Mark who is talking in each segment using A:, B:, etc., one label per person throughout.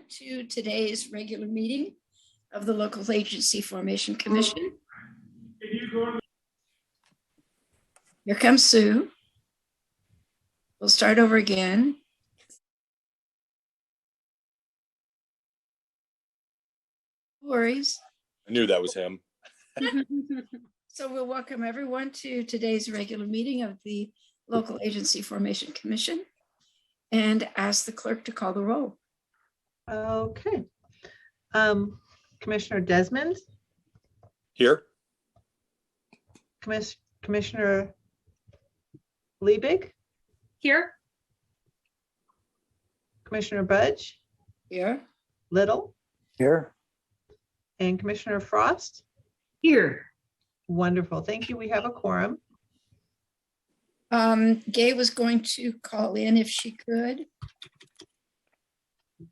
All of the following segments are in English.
A: to today's regular meeting of the Local Agency Formation Commission. Here comes Sue. We'll start over again. No worries.
B: I knew that was him.
A: So we'll welcome everyone to today's regular meeting of the Local Agency Formation Commission and ask the clerk to call the roll.
C: Okay. Commissioner Desmond?
B: Here.
C: Commissioner Liebig?
D: Here.
C: Commissioner Budge?
A: Here.
C: Little?
E: Here.
C: And Commissioner Frost?
D: Here.
C: Wonderful. Thank you. We have a quorum.
A: Gay was going to call in if she could.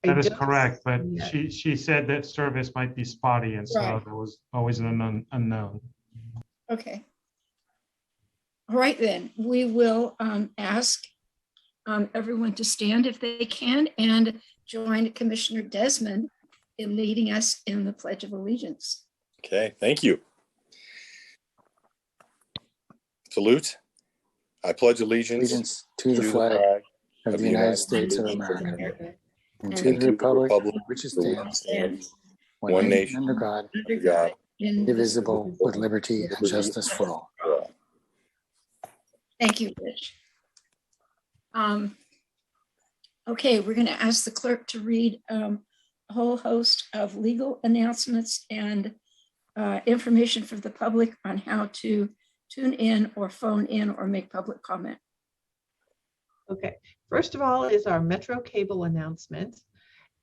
F: That is correct, but she said that service might be spotty, and so
A: Right.
F: there was always an unknown.
A: Okay. All right, then we will ask everyone to stand if they can and join Commissioner Desmond in leading us in the Pledge of Allegiance.
B: Okay, thank you. Salute. I pledge allegiance
E: to the flag of the United States of America and to the republic which stands one nation under God, indivisible, with liberty and justice for all.
A: Thank you, Rich. Okay, we're going to ask the clerk to read a whole host of legal announcements and information for the public on how to tune in or phone in or make public comment.
C: Okay. First of all is our Metro Cable announcement.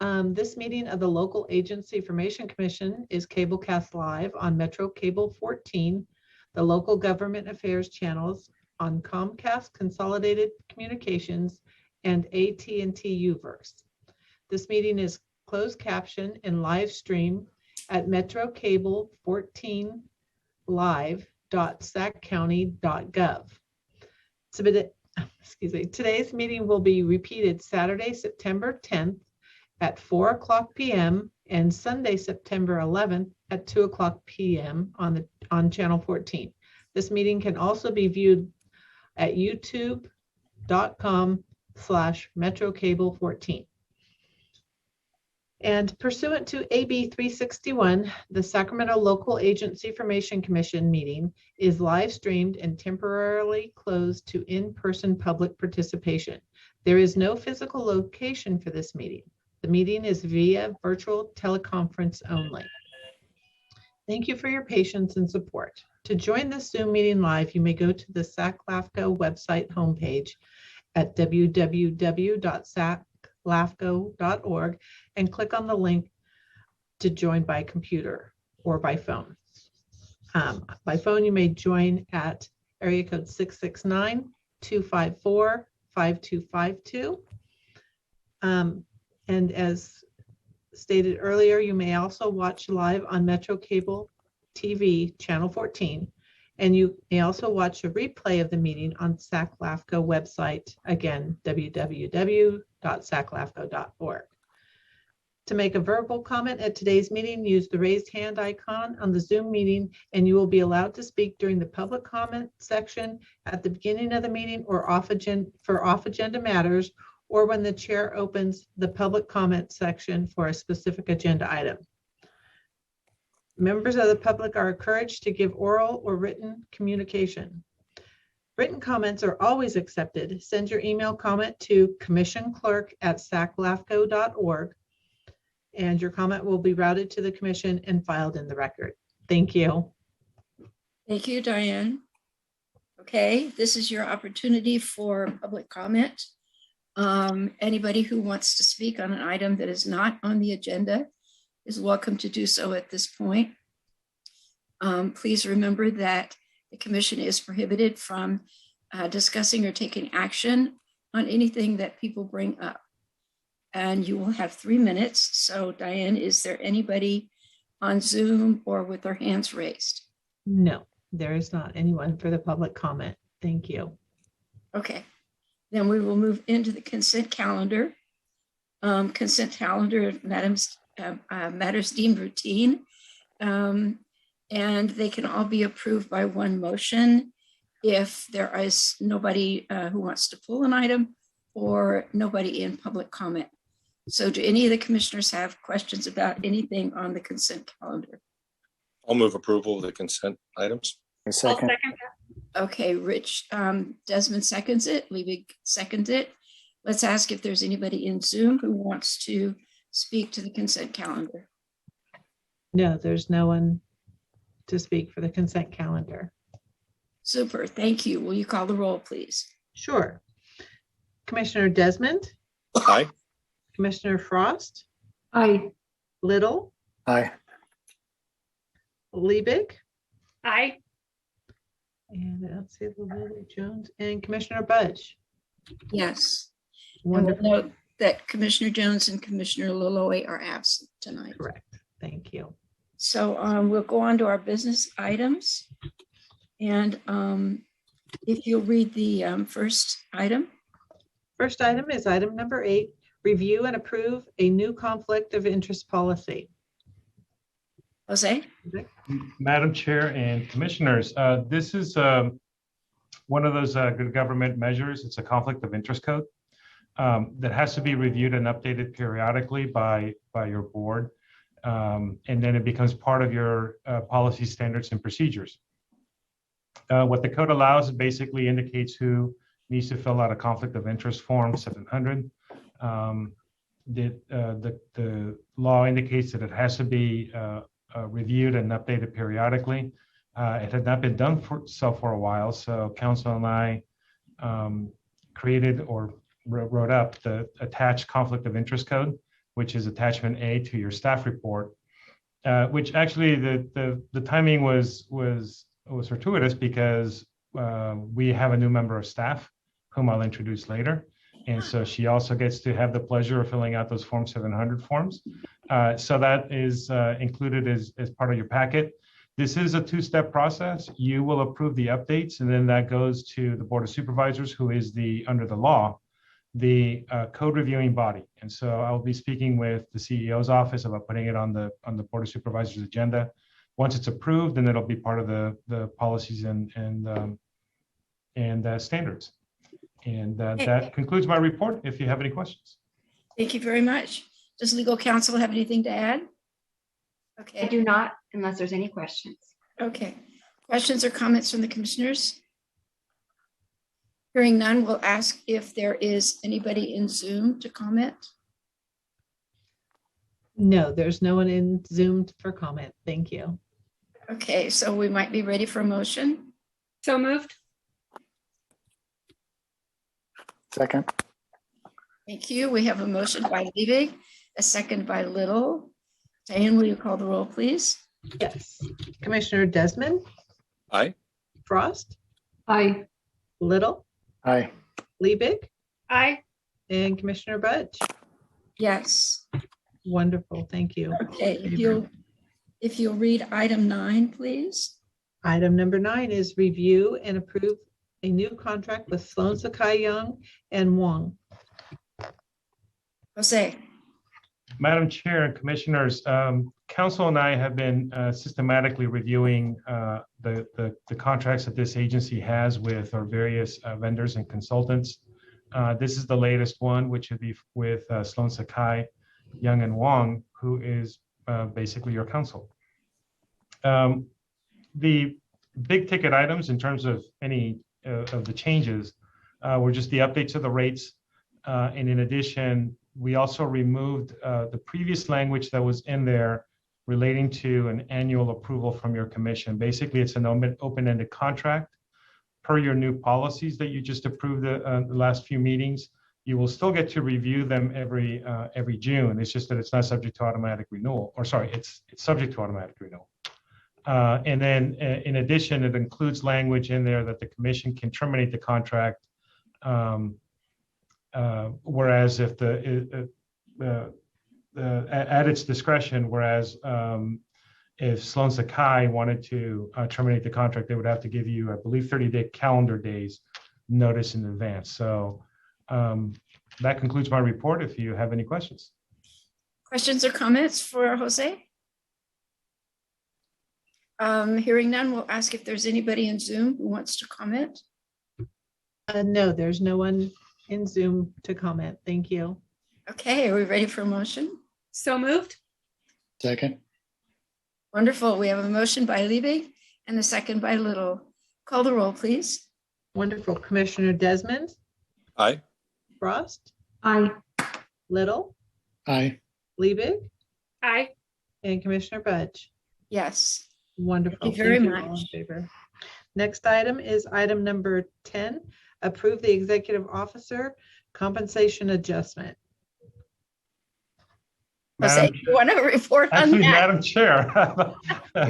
C: This meeting of the Local Agency Formation Commission is cablecast live on Metro Cable 14, the local government affairs channels on Comcast Consolidated Communications and AT&T Uverse. This meeting is closed caption and live stream at Metro Cable 14 live.saccounty.gov. Today's meeting will be repeated Saturday, September 10th at 4:00 p.m. and Sunday, September 11th at 2:00 p.m. on channel 14. This meeting can also be viewed at youtube.com/MetroCable14. And pursuant to AB 361, the Sacramento Local Agency Formation Commission meeting is live streamed and temporarily closed to in-person public participation. There is no physical location for this meeting. The meeting is via virtual teleconference only. Thank you for your patience and support. To join this Zoom meeting live, you may go to the LAFCo website homepage at www.saclafco.org and click on the link to join by computer or by phone. By phone, you may join at area code 669-254-5252. And as stated earlier, you may also watch live on Metro Cable TV channel 14, and you may also watch a replay of the meeting on SacLAFCo website, again, www.saclafco.org. To make a verbal comment at today's meeting, use the raised hand icon on the Zoom meeting, and you will be allowed to speak during the public comment section at the beginning of the meeting or for off-agenda matters, or when the chair opens the public comment section for a specific agenda item. Members of the public are encouraged to give oral or written communication. Written comments are always accepted. Send your email comment to commissionclerk@saclafco.org, and your comment will be routed to the commission and filed in the record. Thank you.
A: Thank you, Diane. Okay, this is your opportunity for public comment. Anybody who wants to speak on an item that is not on the agenda is welcome to do so at this point. Please remember that the commission is prohibited from discussing or taking action on anything that people bring up. And you will have 3 minutes. So Diane, is there anybody on Zoom or with their hands raised?
C: No, there is not anyone for the public comment. Thank you.
A: Okay, then we will move into the consent calendar. consent calendar matters deemed routine. And they can all be approved by one motion if there is nobody who wants to pull an item or nobody in public comment. So do any of the commissioners have questions about anything on the consent calendar?
B: I'll move approval of the consent items.
E: A second.
A: Okay, Rich, Desmond seconds it, Liebig seconds it. Let's ask if there's anybody in Zoom who wants to speak to the consent calendar.
C: No, there's no one to speak for the consent calendar.
A: Super, thank you. Will you call the roll, please?
C: Sure. Commissioner Desmond,
B: Aye.
C: Commissioner Frost,
D: Aye.
C: Little,
E: Aye.
C: Liebig,
D: Aye.
C: and I don't see the Lily Jones, and Commissioner Budge.
A: Yes. And we'll
C: Wonderful.
A: note that Commissioner Jones and Commissioner Loloe are absent tonight.
C: Correct. Thank you.
A: So we'll go on to our business items. And if you'll read the first item.
C: First item is item number 8, review and approve a new conflict of interest policy.
A: Jose?
F: Madam Chair and Commissioners, this is one of those good government measures. It's a conflict of interest code that has to be reviewed and updated periodically by your board. And then it becomes part of your policy standards and procedures. What the code allows basically indicates who needs to fill out a conflict of interest form 700. The law indicates that it has to be reviewed and updated periodically. It had not been done for a while, so council and I created or wrote up the attached conflict of interest code, which is attachment A to your staff report, which actually the timing was fortuitous because we have a new member of staff whom I'll introduce later. And so she also gets to have the pleasure of filling out those Form 700 forms. So that is included as part of your packet. This is a two-step process. You will approve the updates, and then that goes to the Board of Supervisors, who is under the law, the code reviewing body. And so I'll be speaking with the CEO's office about putting it on the Board of Supervisors agenda. Once it's approved, then it'll be part of the policies and standards. And that concludes my report. If you have any questions.
A: Thank you very much. Does legal counsel have anything to add?
D: I
A: Okay,
D: do not, unless there's any questions.
A: okay. Questions or comments from the commissioners? Hearing none, we'll ask if there is anybody in Zoom to comment.
C: No, there's no one in Zoom for comment. Thank you.
A: Okay, so we might be ready for a motion.
D: So moved.
E: Second.
A: Thank you. We have a motion by Liebig, a second by Little. Diane, will you call the roll, please?
C: Yes. Commissioner Desmond,
B: Aye.
C: Frost,
D: Aye.
C: Little,
E: Aye.
C: Liebig,
D: Aye.
C: and Commissioner Budge.
A: Yes.
C: Wonderful. Thank you.
A: Okay, if you'll read item 9, please.
C: Item number 9 is review and approve a new contract with Sloan Sakai Young and Wong.
A: Jose.
F: Madam Chair and Commissioners, Council and I have been systematically reviewing the contracts that this agency has with our various vendors and consultants. This is the latest one, which would be with Sloan Sakai, Young and Wong, who is basically your counsel. The big ticket items in terms of any of the changes were just the updates of the rates. And in addition, we also removed the previous language that was in there relating to an annual approval from your commission. Basically, it's an open-ended contract per your new policies that you just approved the last few meetings. You will still get to review them every June. It's just that it's not subject to automatic renewal, or sorry, it's subject to automatic renewal. And then in addition, it includes language in there that the commission can terminate the contract. Whereas if at its discretion, whereas if Sloan Sakai wanted to terminate the contract, they would have to give you, I believe, 30-day calendar days notice in advance. So that concludes my report. If you have any questions.
A: Questions or comments for Jose? Hearing none, we'll ask if there's anybody in Zoom who wants to comment.
C: No, there's no one in Zoom to comment. Thank you.
A: Okay, are we ready for a motion?
D: So moved.
E: Second.
A: Wonderful. We have a motion by Liebig and a second by Little. Call the roll, please.
C: Wonderful. Commissioner Desmond,
B: Aye.
C: Frost,
D: Aye.
C: Little,
E: Aye.
C: Liebig,
D: Aye.
C: and Commissioner Budge.
A: Yes.
C: Wonderful.
A: Thank you very
C: all in
A: much.
C: favor. Next item is item number 10, approve the executive officer compensation adjustment.
A: Jose,
F: Madam-
A: you want to report on
F: Actually,
A: that?
F: Madam Chair,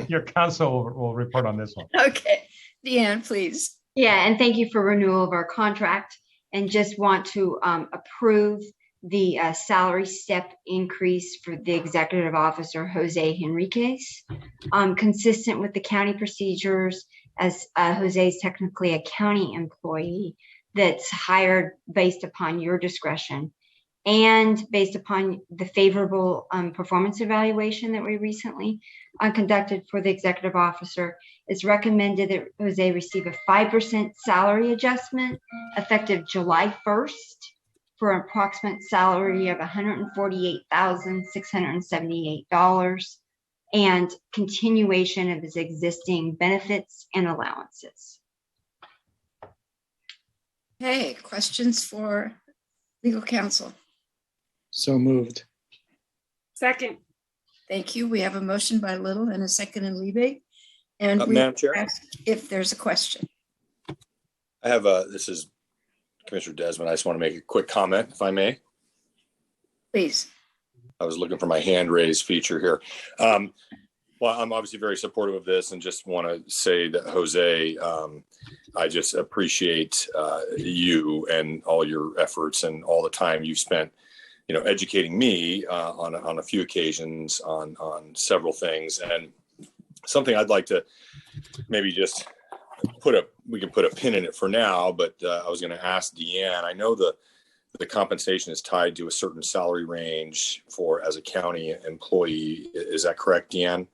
F: your counsel will report on this one.
A: Okay, Deanne, please.
D: Yeah, and thank you for renewal of our contract, and just want to approve the salary step increase for the executive officer, Jose Enriquez, consistent with the county procedures, as Jose is technically a county employee that's hired based upon your discretion and based upon the favorable performance evaluation that we recently conducted for the executive officer. It's recommended that Jose receive a 5% salary adjustment effective July 1st for an approximate salary of $148,678 and continuation of his existing benefits and allowances.
A: Okay, questions for legal counsel?
E: So moved.
D: Second.
A: Thank you. We have a motion by Little and a second in Liebig. And we
B: Madam Chair?
A: ask if there's a question.
B: I have this is Commissioner Desmond. I just want to make a quick comment, if I may.
A: Please.
B: I was looking for my hand raised feature here. Well, I'm obviously very supportive of this and just want to say that, Jose, I just appreciate you and all your efforts and all the time you've spent, educating me on a few occasions on several things. And something I'd like to maybe just we can put a pin in it for now, but I was going to ask Deanne, I know the compensation is tied to a certain salary range as a county employee. Is that correct, Deanne?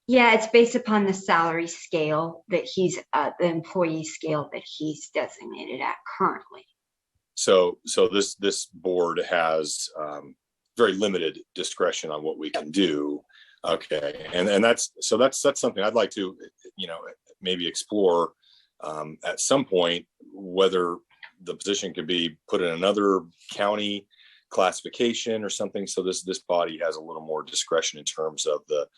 D: Yeah, it's based upon the salary scale that he's the employee scale that he's designated at currently.
B: So this board has very limited discretion on what we can do. Okay, and that's something I'd like to maybe explore at some point, whether the position could be put in another county classification or something. So this body has a little more discretion in terms of the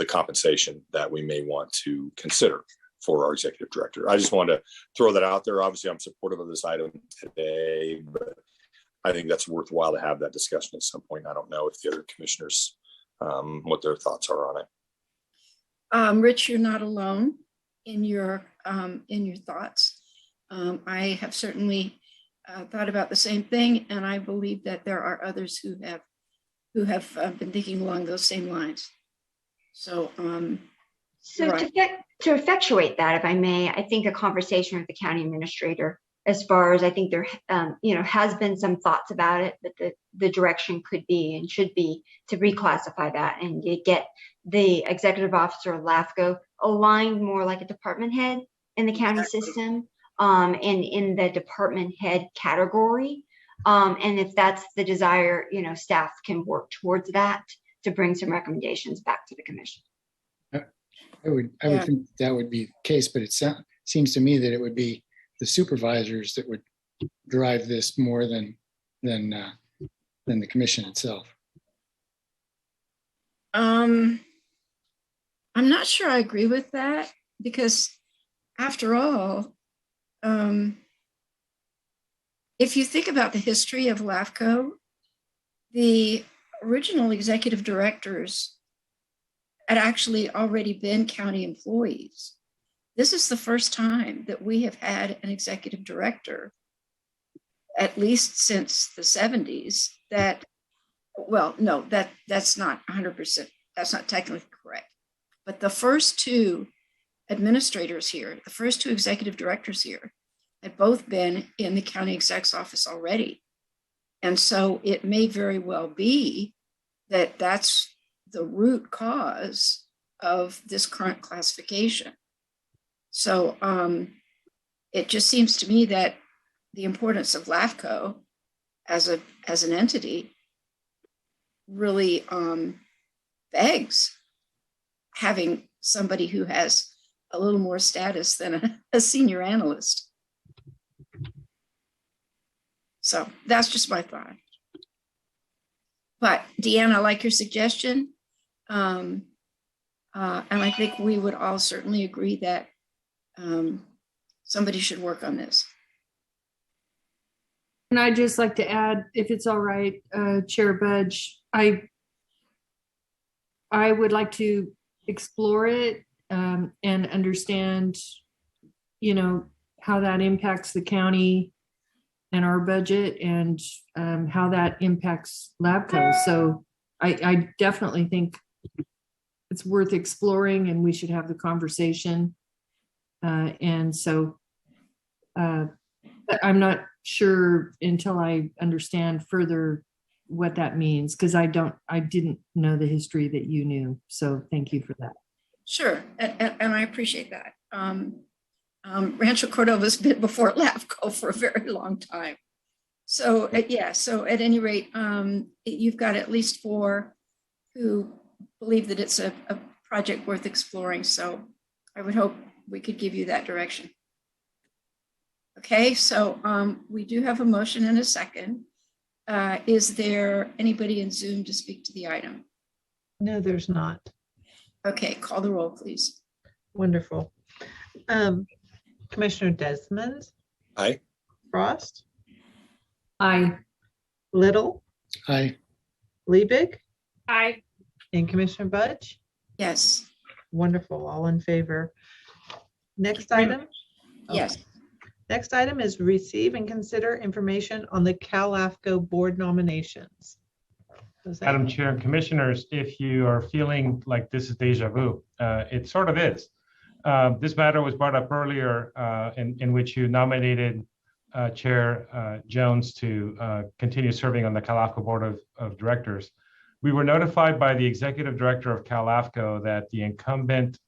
B: compensation that we may want to consider for our executive director. I just wanted to throw that out there. Obviously, I'm supportive of this item today, but I think that's worthwhile to have that discussion at some point. I don't know if the other commissioners, what their thoughts are on it.
A: Rich, you're not alone in your thoughts. I have certainly thought about the same thing, and I believe that there are others who have been thinking along those same lines. So, right.
D: To effectuate that, if I may, I think a conversation with the county administrator, as far as I think there, has been some thoughts about it, but the direction could be and should be to reclassify that and get the executive officer of LAFCo aligned more like a department head in the county system, and in the department head category. And if that's the desire, staff can work towards that to bring some recommendations back to the commission.
E: I would think that would be the case, but it seems to me that it would be the supervisors that would drive this more than the commission itself.
A: I'm not sure I agree with that, because after all, if you think about the history of LAFCo, the original executive directors had actually already been county employees. This is the first time that we have had an executive director, at least since the 70s, that's not 100%. That's not technically correct. But the first two administrators here, the first two executive directors here, had both been in the county exec's office already. And so it may very well be that that's the root cause of this current classification. So it just seems to me that the importance of LAFCo as an entity really begs having somebody who has a little more status than a senior analyst. So that's just my thought. But Deanne, I like your suggestion. And I think we would all certainly agree that somebody should work on this.
G: And I'd just like to add, if it's all right, Chair Budge, I would like to explore it and understand, how that impacts the county and our budget, and how that impacts LAFCo. So I definitely think it's worth exploring, and we should have the conversation. And so I'm not sure until I understand further what that means, because I didn't know the history that you knew. So thank you for that.
A: Sure, and I appreciate that. Rancho Cordova's been before LAFCo for a very long time. So so at any rate, you've got at least 4 who believe that it's a project worth exploring. So I would hope we could give you that direction. Okay, so we do have a motion and a second. Is there anybody in Zoom to speak to the item?
C: No, there's not.
A: Okay, call the roll, please.
C: Wonderful. Commissioner Desmond?
B: Aye.
C: Frost?
G: Aye.
C: Little?
E: Aye.
C: Liebig?
G: Aye.
C: And Commissioner Budge?
A: Yes.
C: Wonderful, all in favor. Next item?
A: Yes.
C: Next item is receive and consider information on the LAFCo board nominations.
F: Madam Chair and Commissioners, if you are feeling like this is deja vu, it sort of is. This matter was brought up earlier in which you nominated Chair Jones to continue serving on the LAFCo Board of Directors. We were notified by the Executive Director of LAFCo that the incumbent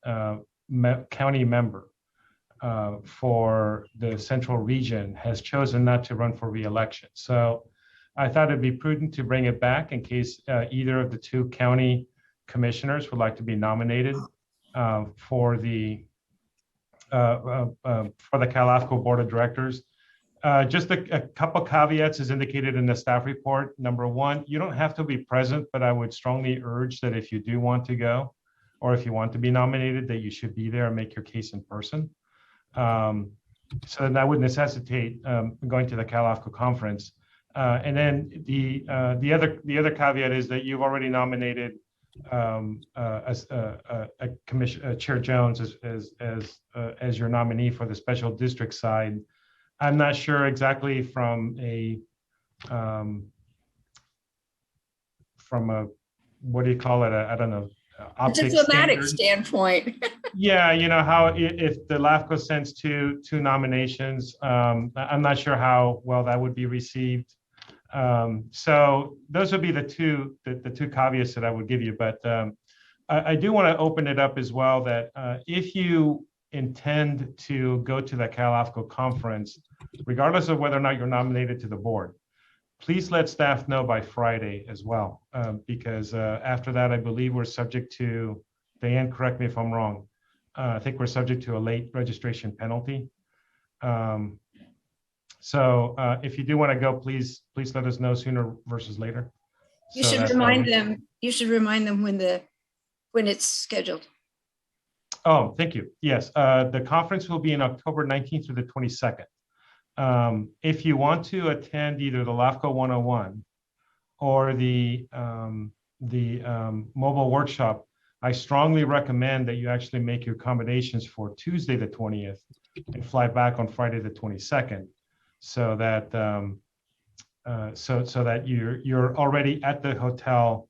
F: county member for the Central Region has chosen not to run for re-election. So I thought it'd be prudent to bring it back in case either of the 2 county commissioners would like to be nominated for the LAFCo Board of Directors. Just a couple caveats as indicated in the staff report. Number 1, you don't have to be present, but I would strongly urge that if you do want to go, or if you want to be nominated, that you should be there and make your case in person. So that would necessitate going to the LAFCo conference. And then the other caveat is that you've already nominated Chair Jones as your nominee for the special district side. I'm not sure exactly from a what do you call it? I don't know.
A: It's a thematic standpoint.
F: Yeah, how if the LAFCO sends two nominations, I'm not sure how well that would be received. So those would be the two caveats that I would give you. But I do want to open it up as well that if you intend to go to the LAFCO conference, regardless of whether or not you're nominated to the board, please let staff know by Friday as well, because after that, I believe we're subject to, Diane, correct me if I'm wrong, I think we're subject to a late registration penalty. So if you do want to go, please let us know sooner versus later.
A: You should remind them. You should remind them when it's scheduled.
F: Oh, thank you. Yes, the conference will be in October 19th through the 22nd. If you want to attend either the LAFCo 101 or the mobile workshop, I strongly recommend that you actually make your accommodations for Tuesday the 20th and fly back on Friday the 22nd, so that so that you're already at the hotel.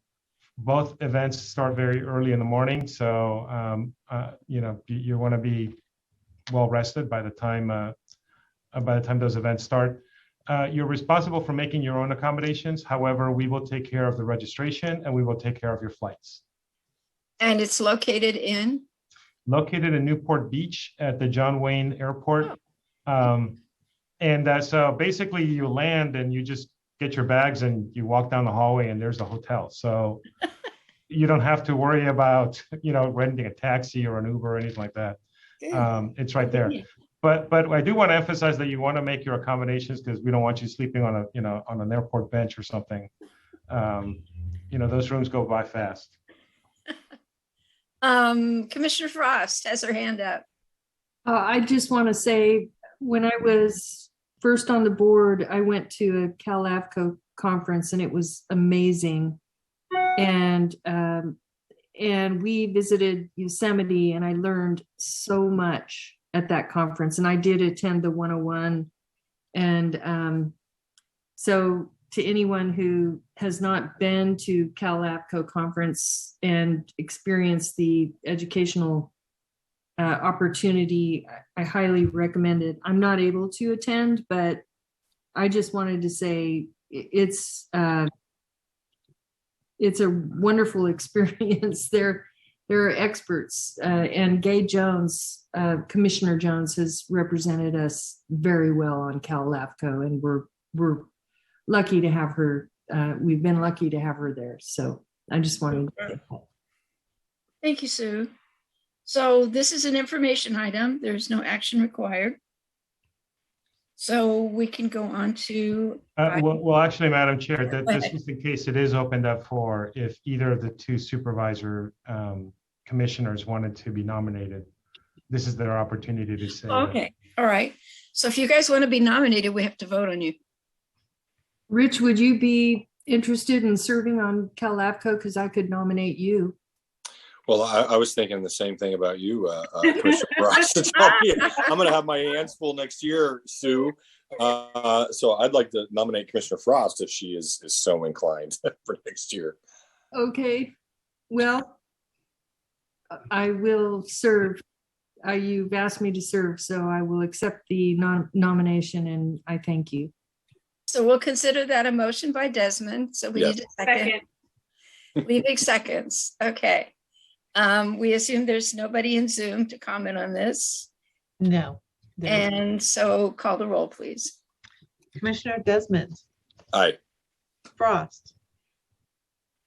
F: Both events start very early in the morning, so you want to be well rested by the time by the time those events start. You're responsible for making your own accommodations. However, we will take care of the registration and we will take care of your flights.
A: And it's located in?
F: Located in Newport Beach at the John Wayne Airport. So basically you land and you just get your bags and you walk down the hallway and there's the hotel. So you don't have to worry about, renting a taxi or an Uber or anything like that. It's right there. But I do want to emphasize that you want to make your accommodations because we don't want you sleeping on on an airport bench or something. Those rooms go by fast.
A: Commissioner Frost has her hand up.
G: I just want to say, when I was first on the board, I went to a LAFCo conference and it was amazing. And we visited Yosemite and I learned so much at that conference. And I did attend the 101. And so to anyone who has not been to LAFCo conference and experienced the educational opportunity, I highly recommend it. I'm not able to attend, but I just wanted to say it's a wonderful experience. There are experts, and Gay Jones, Commissioner Jones, has represented us very well on LAFCo, and we're lucky to have her. We've been lucky to have her there. So I just wanted to say that.
A: Thank you, Sue. So this is an information item. There's no action required. So we can go on to.
F: Well, actually, Madam Chair, this is in case it is opened up for if either of the two supervisor commissioners wanted to be nominated. This is their opportunity to say.
A: Okay. All right. So if you guys want to be nominated, we have to vote on you.
G: Rich, would you be interested in serving on LAFCo? Because I could nominate you.
B: Well, I was thinking the same thing about you, Commissioner Frost. I'm going to have my hands full next year, Sue. So I'd like to nominate Commissioner Frost if she is so inclined for next year.
G: Okay. Well, I will serve. You've asked me to serve, so I will accept the nomination, and I thank you.
A: So we'll consider that a motion by Desmond. So we need a second. Leaving seconds. Okay. We assume there's nobody in Zoom to comment on this.
C: No.
A: And so call the roll, please.
C: Commissioner Desmond.
B: Aye.
C: Frost.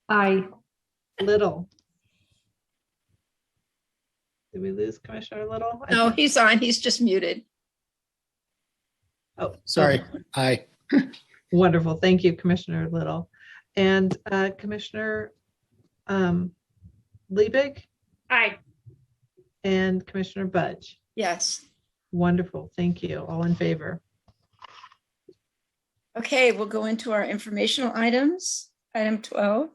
G: Aye.
C: Little. Did we lose Commissioner Little?
A: No, he's on. He's just muted.
C: Oh,
E: Sorry. Aye.
C: Wonderful. Thank you, Commissioner Little. And Commissioner Liebig?
A: Aye.
C: And Commissioner Budge?
A: Yes.
C: Wonderful. Thank you. All in favor?
A: Okay, we'll go into our informational items. Item 12.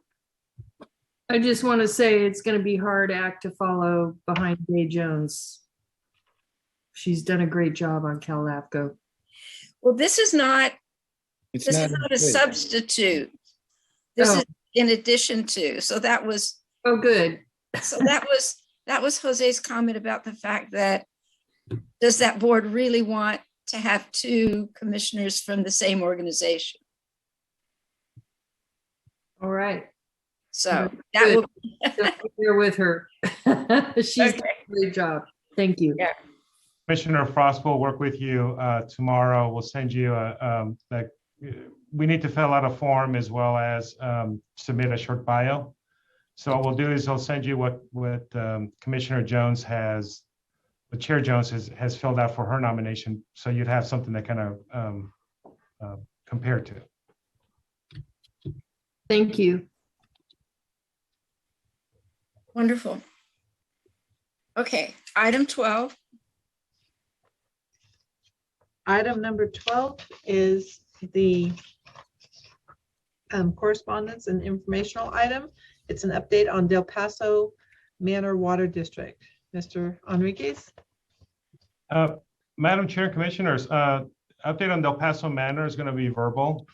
G: I just want to say it's going to be a hard act to follow behind Gay Jones. She's done a great job on LAFCo.
A: Well, this is not a substitute. This is in addition to. So that was.
G: Oh, good.
A: So that was Jose's comment about the fact that does that board really want to have two commissioners from the same organization?
G: All right.
A: So that will
G: be with her. She's done a great job. Thank you.
A: Yeah.
F: Commissioner Frost will work with you tomorrow. We'll send you we need to fill out a form as well as submit a short bio. So what we'll do is I'll send you what Commissioner Jones has, what Chair Jones has filled out for her nomination. So you'd have something to kind of compare to.
G: Thank you.
A: Wonderful. Okay, item 12.
C: Item number 12 is the correspondence and informational item. It's an update on Del Paso Manor Water District. Mr. Enriquez.
F: Madam Chair, Commissioners, update on Del Paso Manor is going to be verbal.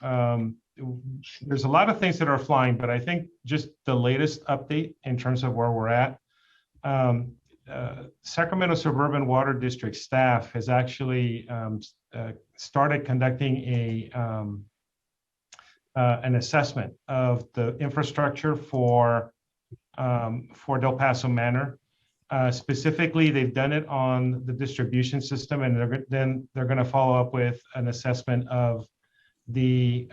F: There's a lot of things that are flying, but I think just the latest update in terms of where we're at. Sacramento Suburban Water District staff has actually started conducting an assessment of the infrastructure for Del Paso Manor. Specifically, they've done it on the distribution system, and they're going to follow up with an assessment of the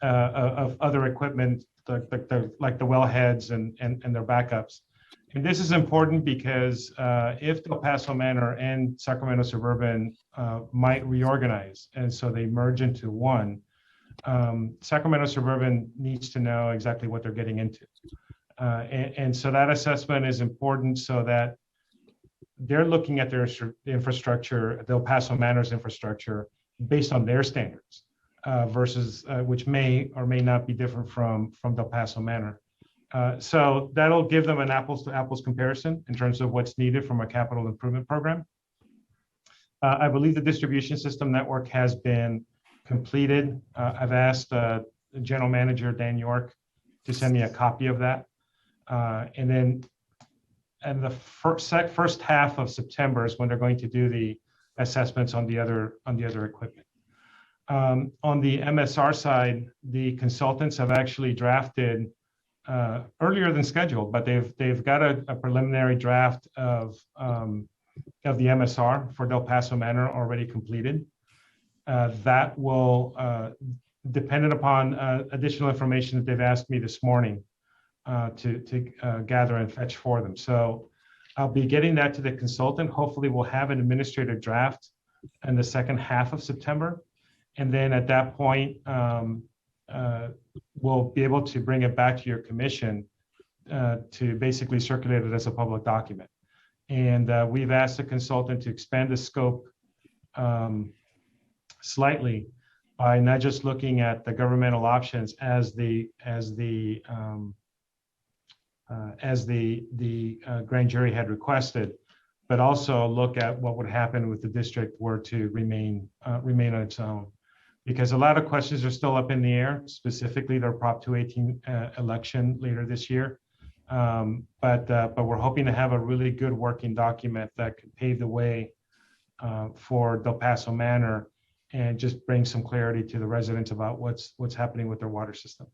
F: of other equipment, like the wellheads and their backups. And this is important because if Del Paso Manor and Sacramento Suburban might reorganize, and so they merge into one, Sacramento Suburban needs to know exactly what they're getting into. And so that assessment is important so that they're looking at their infrastructure, Del Paso Manor's infrastructure, based on their standards, versus which may or may not be different from Del Paso Manor. So that'll give them an apples to apples comparison in terms of what's needed from a capital improvement program. I believe the distribution system network has been completed. I've asked General Manager Dan York to send me a copy of that. And the first half of September is when they're going to do the assessments on the other equipment. On the MSR side, the consultants have actually drafted earlier than scheduled, but they've got a preliminary draft of the MSR for Del Paso Manor already completed. That will, dependent upon additional information that they've asked me this morning to gather and fetch for them. So I'll be getting that to the consultant. Hopefully we'll have an administrative draft in the second half of September. And then at that point, we'll be able to bring it back to your commission to basically circulate it as a public document. And we've asked the consultant to expand the scope slightly by not just looking at the governmental options as the grand jury had requested, but also look at what would happen if the district were to remain on its own. Because a lot of questions are still up in the air, specifically their Prop 218 election later this year. But we're hoping to have a really good working document that could pave the way for Del Paso Manor and just bring some clarity to the residents about what's happening with their water system.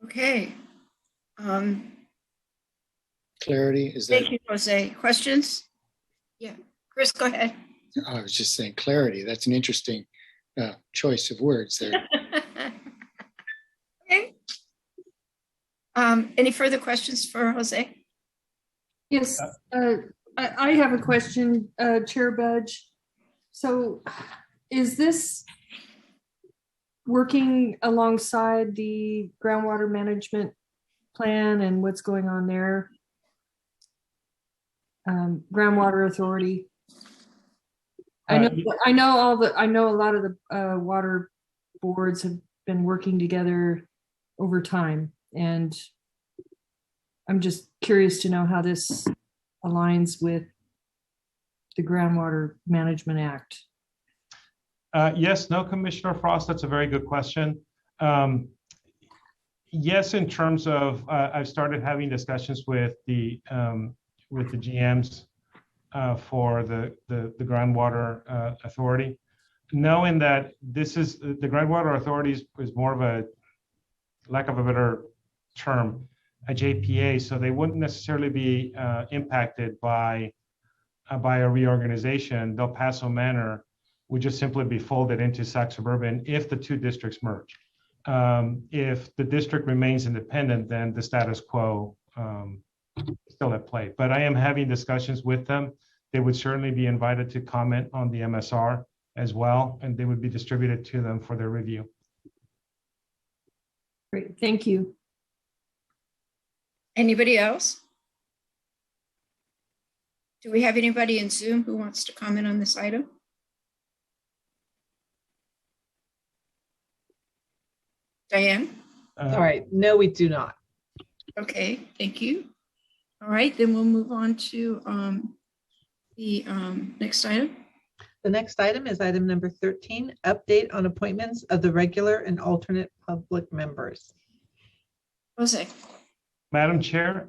A: Okay.
E: Clarity, is that?
A: Thank you, Jose. Questions? Yeah, Chris, go ahead.
E: I was just saying clarity. That's an interesting choice of words there.
A: Okay. Any further questions for Jose?
G: Yes, I have a question, Chair Budge. So is this working alongside the groundwater management plan and what's going on there? Groundwater Authority. I know a lot of the water boards have been working together over time, and I'm just curious to know how this aligns with the Groundwater Management Act.
F: Yes, no, Commissioner Frost, that's a very good question. Yes, in terms of, I've started having discussions with the GMs for the Groundwater Authority, knowing that this is, the Groundwater Authority is more of a, lack of a better term, a JPA, so they wouldn't necessarily be impacted by a reorganization. Del Paso Manor would just simply be folded into Sac Suburban if the two districts merge. If the district remains independent, then the status quo still at play. But I am having discussions with them. They would certainly be invited to comment on the MSR as well, and they would be distributed to them for their review.
G: Great, thank you.
A: Anybody else? Do we have anybody in Zoom who wants to comment on this item? Diane?
C: All right, no, we do not.
A: Okay, thank you. All right, then we'll move on to the next item.
C: The next item is item number 13, update on appointments of the regular and alternate public members.
A: Jose.
F: Madam Chair,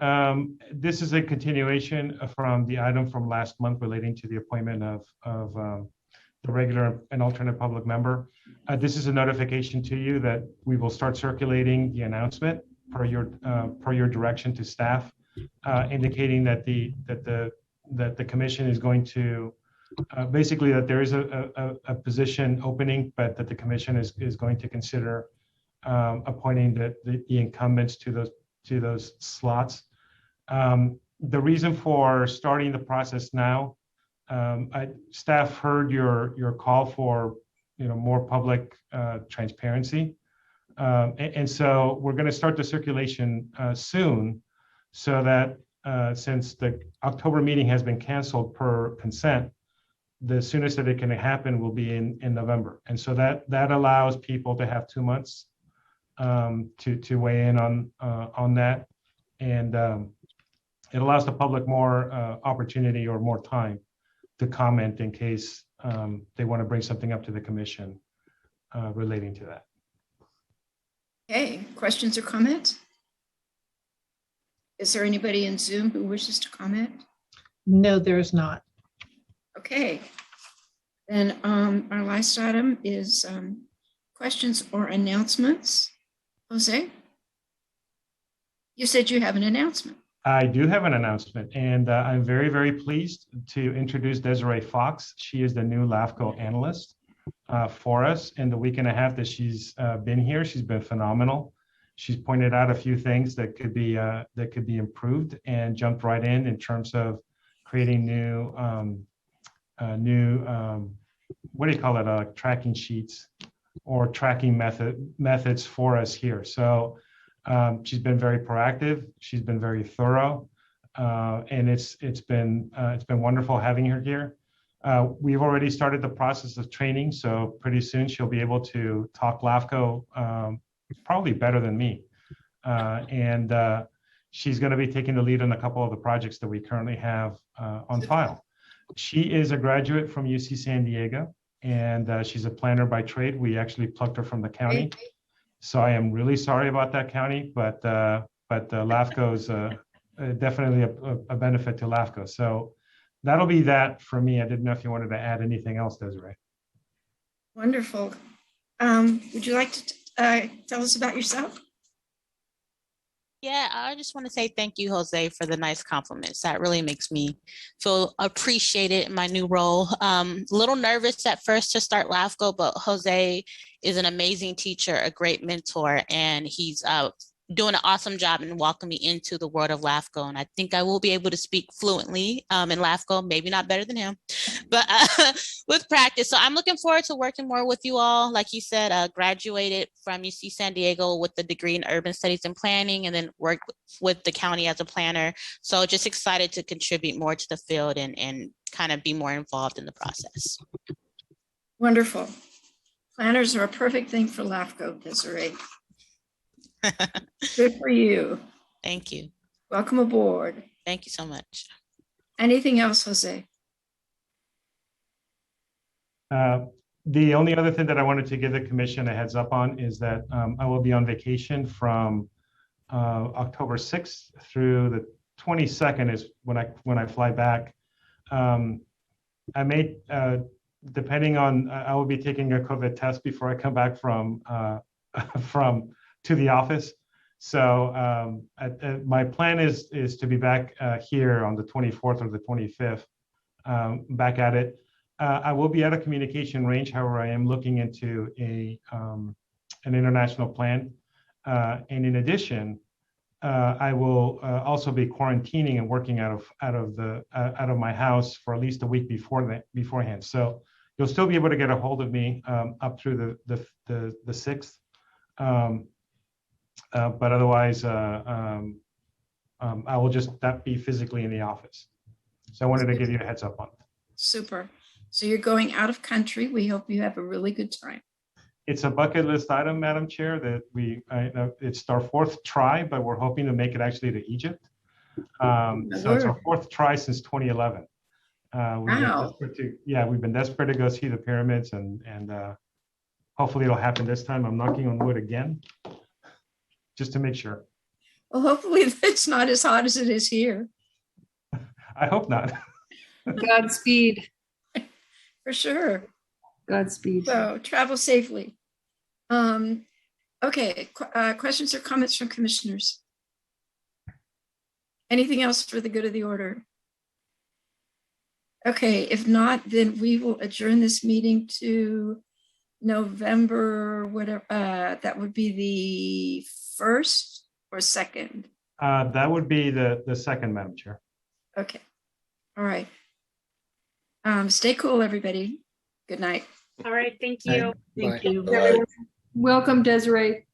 F: this is a continuation from the item from last month relating to the appointment of the regular and alternate public member. This is a notification to you that we will start circulating the announcement per your direction to staff, indicating that the commission is going to basically that there is a position opening, but that the commission is going to consider appointing the incumbents to those slots. The reason for starting the process now, staff heard your call for more public transparency, and so we're going to start the circulation soon, so that since the October meeting has been canceled per consent, the soonest that it can happen will be in November, and so that allows people to have 2 months to weigh in on that, and it allows the public more opportunity or more time to comment in case they want to bring something up to the commission relating to that.
A: Okay, questions or comments? Is there anybody in Zoom who wishes to comment?
C: No, there's not.
A: Okay, then our last item is questions or announcements. Jose, you said you have an announcement.
F: I do have an announcement, and I'm very, very pleased to introduce Desiree Fox. She is the new LAFCo analyst for us. In the week and a half that she's been here, she's been phenomenal. She's pointed out a few things that could be improved, and jumped right in terms of creating new what do you call it? Tracking sheets or tracking methods for us here. So she's been very proactive. She's been very thorough, and it's been wonderful having her here. We've already started the process of training, so pretty soon she'll be able to talk LAFCo probably better than me, and she's going to be taking the lead on a couple of the projects that we currently have on file. She is a graduate from UC San Diego, and she's a planner by trade. We actually plucked her from the county. So I am really sorry about that, county, but LAFCO is definitely a benefit to LAFCO. So that'll be that for me. I didn't know if you wanted to add anything else, Desiree.
A: Wonderful. Would you like to tell us about yourself?
H: Yeah, I just want to say thank you, Jose, for the nice compliments. That really makes me feel appreciated in my new role. A little nervous at first to start LAFCO, but Jose is an amazing teacher, a great mentor, and he's doing an awesome job in welcoming me into the world of LAFCO. And I think I will be able to speak fluently in LAFCO, maybe not better than him, but with practice. So I'm looking forward to working more with you all. Like you said, graduated from UC San Diego with a degree in urban studies and planning, and then worked with the county as a planner. So just excited to contribute more to the field and kind of be more involved in the process.
A: Wonderful. Planners are a perfect thing for LAFCO, Desiree. Good for you.
H: Thank you.
A: Welcome aboard.
H: Thank you so much.
A: Anything else, Jose?
F: The only other thing that I wanted to give the commission a heads up on is that I will be on vacation from October 6th through the 22nd is when I fly back. I may, depending on, I will be taking a COVID test before I come back from to the office. So my plan is to be back here on the 24th or the 25th, back at it. I will be at a communication range. However, I am looking into an international plan. And in addition, I will also be quarantining and working out of my house for at least a week beforehand. So you'll still be able to get a hold of me up through the 6th. But otherwise, I will just not be physically in the office. So I wanted to give you a heads up on it.
A: Super. So you're going out of country. We hope you have a really good time.
F: It's a bucket list item, Madam Chair, that it's our 4th try, but we're hoping to make it actually to Egypt. So it's our 4th try since 2011.
A: Wow.
F: We've been desperate to go see the pyramids, and hopefully it'll happen this time. I'm knocking on wood again, just to make sure.
A: Well, hopefully it's not as hot as it is here.
F: I hope not.
G: Godspeed.
A: For sure.
G: Godspeed.
A: So travel safely. Okay, questions or comments from commissioners? Anything else for the good of the order? Okay, if not, then we will adjourn this meeting to November, whatever, that would be the 1st or 2nd?
F: That would be the second, Madam Chair.
A: Okay, all right. Stay cool, everybody. Good night.
I: All right, thank you.
C: Thank
E: Bye.
C: you.
B: All right.
G: Welcome, Desiree.